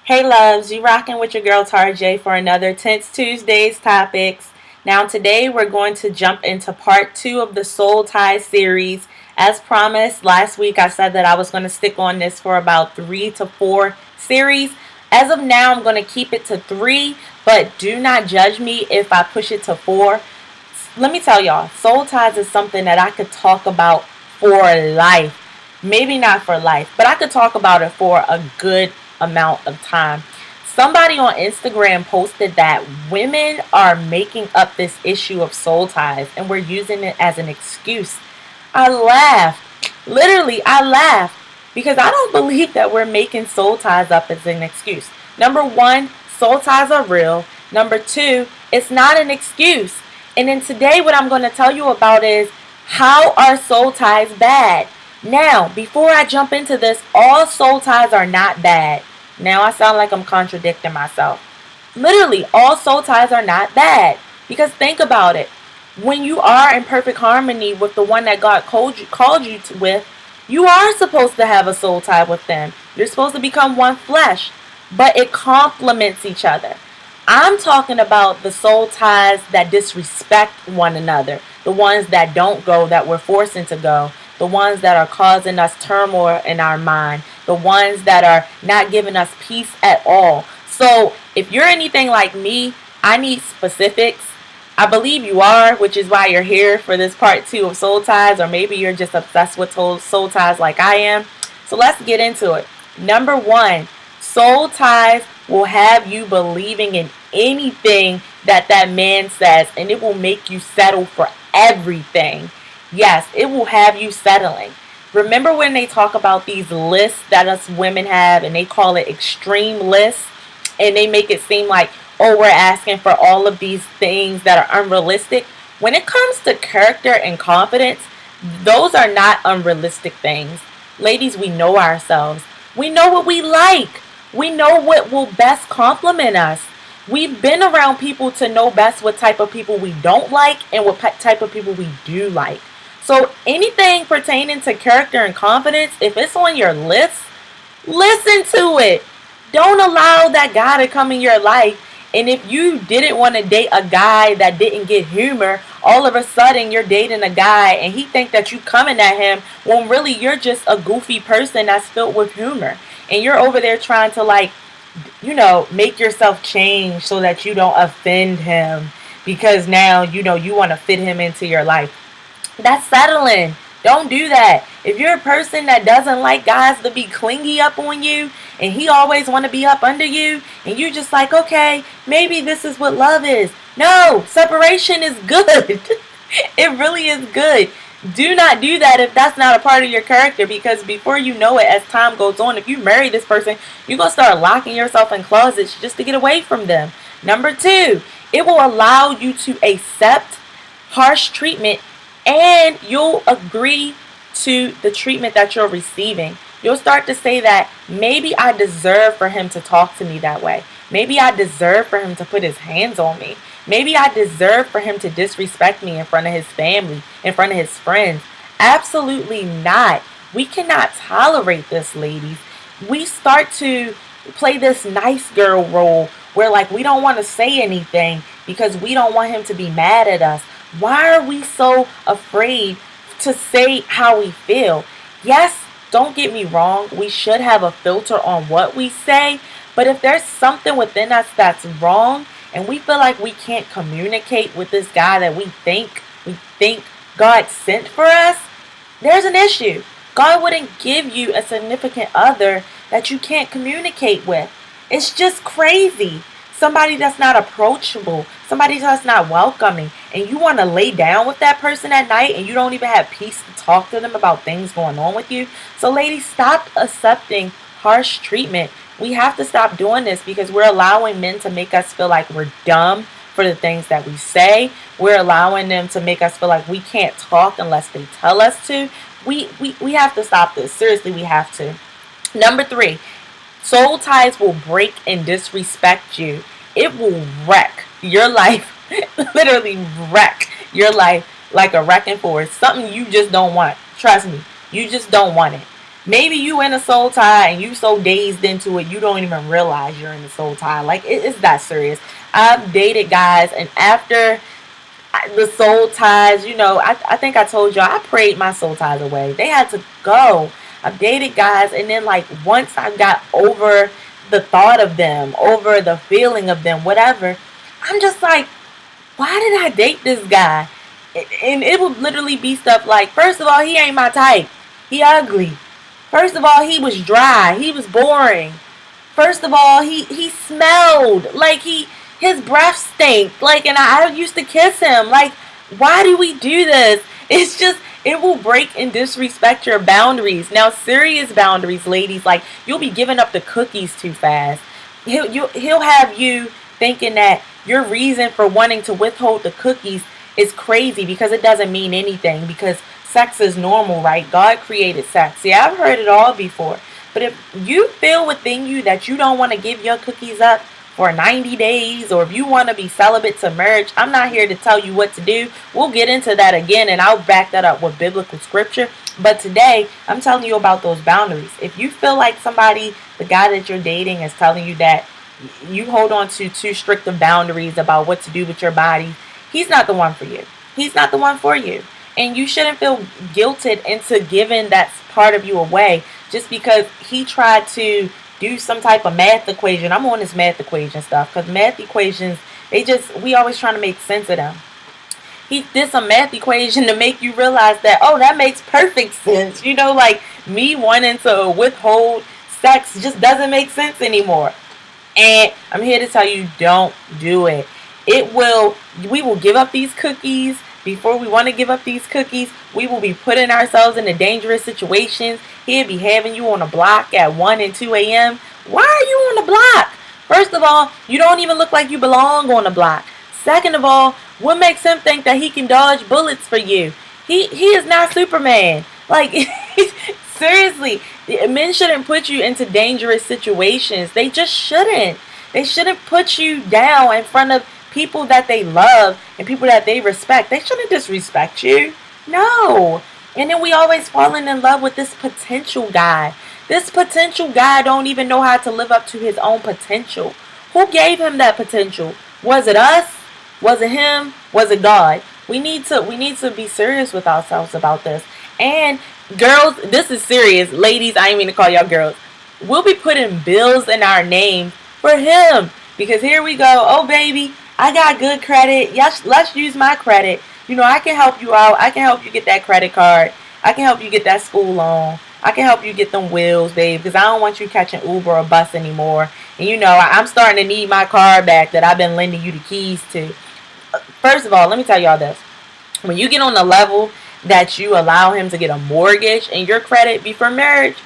Hey loves, you rocking with your girl THUR for another Tense Tuesdays topics. Now today we're going to jump into part 2 of the Soul Ties series. As promised, last week I said that I was going to stick on this for about 3 to 4 series. As of now, I'm going to keep it to 3, but do not judge me if I push it to 4. Let me tell y'all, soul ties is something that I could talk about for life. Maybe not for life, but I could talk about it for a good amount of time. Somebody on Instagram posted that women are making up this issue of soul ties and we're using it as an excuse. I laughed. Literally, I laughed because I don't believe that we're making soul ties up as an excuse. Number one, soul ties are real. Number two, it's not an excuse. And then today what I'm going to tell you about is how are soul ties bad? Now, before I jump into this, all soul ties are not bad. Now I sound like I'm contradicting myself. Literally, all soul ties are not bad. Because think about it. When you are in perfect harmony with the one that God called you with, you are supposed to have a soul tie with them. You're supposed to become one flesh. But it complements each other. I'm talking about the soul ties that disrespect one another. The ones that don't go, that we're forcing to go. The ones that are causing us turmoil in our mind. The ones that are not giving us peace at all. So if you're anything like me, I need specifics. I believe you are, which is why you're here for this part 2 of soul ties. Or maybe you're just obsessed with soul ties like I am. So let's get into it. Number 1, soul ties will have you believing in anything that man says, and it will make you settle for everything. Yes, it will have you settling. Remember when they talk about these lists that us women have, and they call it extreme lists, and they make it seem like, oh, we're asking for all of these things that are unrealistic. When it comes to character and confidence, those are not unrealistic things. Ladies, we know ourselves. We know what we like. We know what will best complement us. We've been around people to know best what type of people we don't like and what type of people we do like. So anything pertaining to character and confidence, if it's on your list, listen to it. Don't allow that guy to come in your life. And if you didn't want to date a guy that didn't get humor, all of a sudden you're dating a guy and he think that you coming at him when really you're just a goofy person that's filled with humor. And you're over there trying to make yourself change so that you don't offend him because now, you want to fit him into your life. That's settling. Don't do that. If you're a person that doesn't like guys to be clingy up on you and he always want to be up under you and you just like, okay, maybe this is what love is. No, separation is good. It really is good. Do not do that if that's not a part of your character, because before you know it, as time goes on, if you marry this person, you're going to start locking yourself in closets just to get away from them. Number 2, it will allow you to accept harsh treatment and you'll agree to the treatment that you're receiving. You'll start to say that maybe I deserve for him to talk to me that way. Maybe I deserve for him to put his hands on me. Maybe I deserve for him to disrespect me in front of his family, in front of his friends. Absolutely not. We cannot tolerate this, ladies. We start to play this nice girl role where we don't want to say anything because we don't want him to be mad at us. Why are we so afraid to say how we feel? Yes, don't get me wrong. We should have a filter on what we say. But if there's something within us that's wrong and we feel like we can't communicate with this guy that we think God sent for us, there's an issue. God wouldn't give you a significant other that you can't communicate with. It's just crazy. Somebody that's not approachable, somebody that's not welcoming, and you want to lay down with that person at night and you don't even have peace to talk to them about things going on with you. So ladies, stop accepting harsh treatment. We have to stop doing this because we're allowing men to make us feel like we're dumb for the things that we say. We're allowing them to make us feel like we can't talk unless they tell us to. We have to stop this. Seriously, we have to. Number 3, soul ties will break and disrespect you. It will wreck your life. Literally wreck your life like a wrecking force. Something you just don't want. Trust me, you just don't want it. Maybe you in a soul tie and you so dazed into it you don't even realize you're in a soul tie. Like it's that serious. I've dated guys, and after the soul ties, I think I told y'all I prayed my soul ties away. They had to go. I've dated guys, and then like once I got over the thought of them, over the feeling of them, whatever, I'm just like, why did I date this guy? And it would literally be stuff like, first of all, he ain't my type. He ugly. First of all, he was dry. He was boring. First of all, he smelled like his breath stank. Like, and I used to kiss him. Like, why do we do this? It's just, it will break and disrespect your boundaries. Now, serious boundaries, ladies, like, you'll be giving up the cookies too fast. He'll have you thinking that your reason for wanting to withhold the cookies is crazy because it doesn't mean anything, because sex is normal, right? God created sex. Yeah, I've heard it all before. But if you feel within you that you don't want to give your cookies up for 90 days, or if you want to be celibate to marriage, I'm not here to tell you what to do. We'll get into that again, and I'll back that up with biblical scripture. But today, I'm telling you about those boundaries. If you feel like somebody, the guy that you're dating, is telling you that you hold on to too strict of boundaries about what to do with your body, he's not the one for you. He's not the one for you. And you shouldn't feel guilted into giving that part of you away just because he tried to do some type of math equation. I'm on this math equation stuff because math equations, we always trying to make sense of them. He did some math equation to make you realize that, oh, that makes perfect sense. Like me wanting to withhold sex just doesn't make sense anymore. And I'm here to tell you, don't do it. We will give up these cookies. Before we want to give up these cookies, we will be putting ourselves into dangerous situations. He'll be having you on a block at 1 and 2 a.m. Why are you on the block? First of all, you don't even look like you belong on the block. Second of all, what makes him think that he can dodge bullets for you? He is not Superman. Like, seriously, men shouldn't put you into dangerous situations. They just shouldn't. They shouldn't put you down in front of people that they love and people that they respect. They shouldn't disrespect you. No. And then we always falling in love with this potential guy. This potential guy don't even know how to live up to his own potential. Who gave him that potential? Was it us? Was it him? Was it God? We need to be serious with ourselves about this. And girls, this is serious. Ladies, I ain't mean to call y'all girls. We'll be putting bills in our name for him. Because here we go. Oh, baby, I got good credit. Yes, let's use my credit. I can help you out. I can help you get that credit card. I can help you get that school loan. I can help you get them wheels, babe, because I don't want you catching Uber or bus anymore. And I'm starting to need my car back that I've been lending you the keys to. First of all, let me tell y'all this. When you get on the level that you allow him to get a mortgage and your credit before marriage,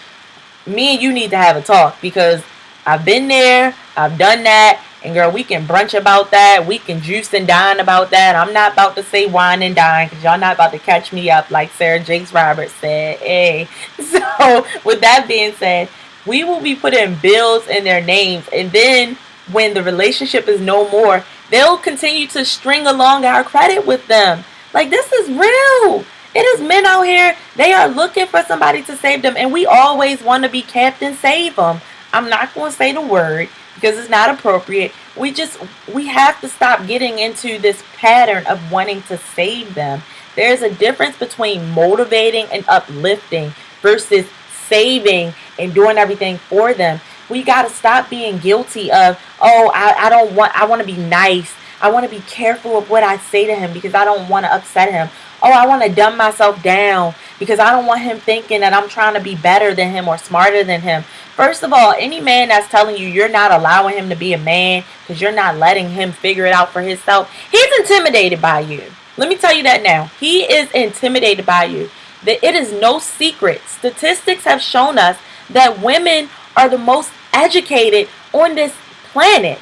me and you need to have a talk, because I've been there. I've done that. And girl, we can brunch about that. We can juice and dine about that. I'm not about to say wine and dine, because y'all not about to catch me up like Sarah Jakes Roberts said. Hey. So with that being said, we will be putting bills in their names. And then when the relationship is no more, they'll continue to string along our credit with them. Like, this is real. It is men out here. They are looking for somebody to save them. And we always want to be Captain Save them. I'm not going to say the word, because it's not appropriate. We have to stop getting into this pattern of wanting to save them. There's a difference between motivating and uplifting versus saving and doing everything for them. We got to stop being guilty of, I want to be nice. I want to be careful of what I say to him because I don't want to upset him. Oh, I want to dumb myself down because I don't want him thinking that I'm trying to be better than him or smarter than him. First of all, any man that's telling you you're not allowing him to be a man because you're not letting him figure it out for himself, he's intimidated by you. Let me tell you that now. He is intimidated by you. It is no secret. Statistics have shown us that women are the most educated on this planet.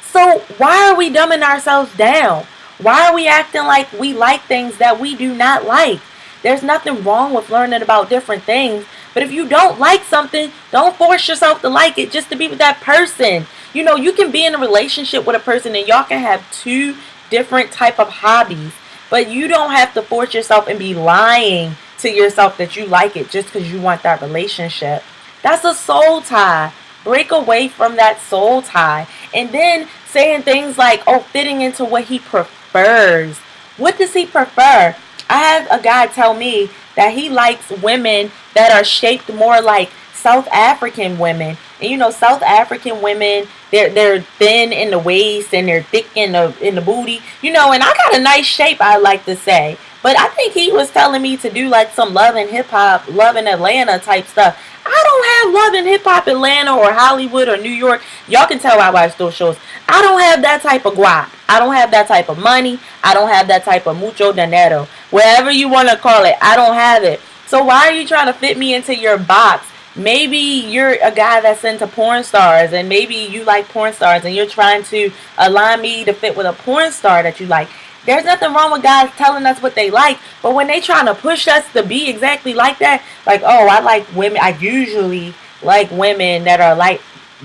So why are we dumbing ourselves down? Why are we acting like we like things that we do not like? There's nothing wrong with learning about different things. But if you don't like something, don't force yourself to like it just to be with that person. You can be in a relationship with a person and y'all can have two different type of hobbies. But you don't have to force yourself and be lying to yourself that you like it just because you want that relationship. That's a soul tie. Break away from that soul tie. And then saying things like, oh, fitting into what he prefers. What does he prefer? I have a guy tell me that he likes women that are shaped more like South African women. And you know, South African women, they're thin in the waist and they're thick in the booty. You know, and I got a nice shape, I like to say. But I think he was telling me to do like some Love and Hip Hop, Love in Atlanta type stuff. I don't have Love and Hip Hop Atlanta or Hollywood or New York. Y'all can tell I watch those shows. I don't have that type of guap. I don't have that type of money. I don't have that type of mucho dinero. Whatever you want to call it, I don't have it. So why are you trying to fit me into your box? Maybe you're a guy that's into porn stars and maybe you like porn stars and you're trying to align me to fit with a porn star that you like. There's nothing wrong with guys telling us what they like, but when they trying to push us to be exactly like that, like, oh, I like women, I usually like women that are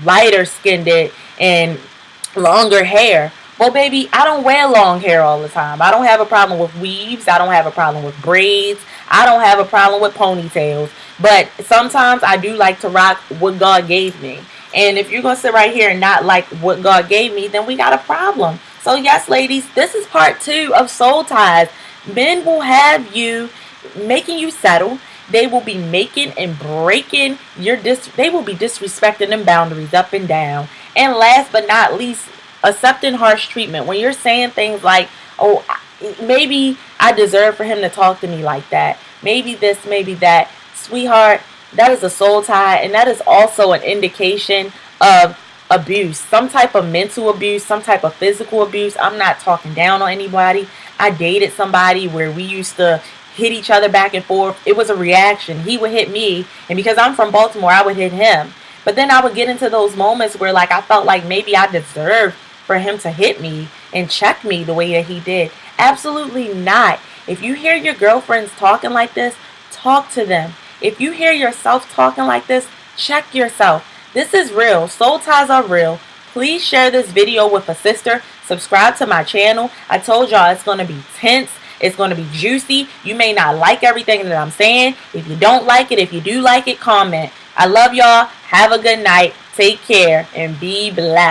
lighter skinned and longer hair. Well, baby, I don't wear long hair all the time. I don't have a problem with weaves. I don't have a problem with braids. I don't have a problem with ponytails. But sometimes I do like to rock what God gave me. And if you're going to sit right here and not like what God gave me, then we got a problem. So yes, ladies, this is part 2 of soul ties. Men will have you, making you settle. They will be making and breaking they will be disrespecting them boundaries up and down. And last but not least, accepting harsh treatment. When you're saying things like, oh, maybe I deserve for him to talk to me like that. Maybe this, maybe that. Sweetheart, that is a soul tie, and that is also an indication of abuse, some type of mental abuse, some type of physical abuse. I'm not talking down on anybody. I dated somebody where we used to hit each other back and forth. It was a reaction. He would hit me, and because I'm from Baltimore, I would hit him. But then I would get into those moments where like I felt like maybe I deserved for him to hit me and check me the way that he did. Absolutely not. If you hear your girlfriends talking like this, talk to them. If you hear yourself talking like this, check yourself. This is real. Soul ties are real. Please share this video with a sister. Subscribe to my channel. I told y'all it's going to be tense. It's going to be juicy. You may not like everything that I'm saying. If you don't like it, if you do like it, comment. I love y'all. Have a good night. Take care and be blessed.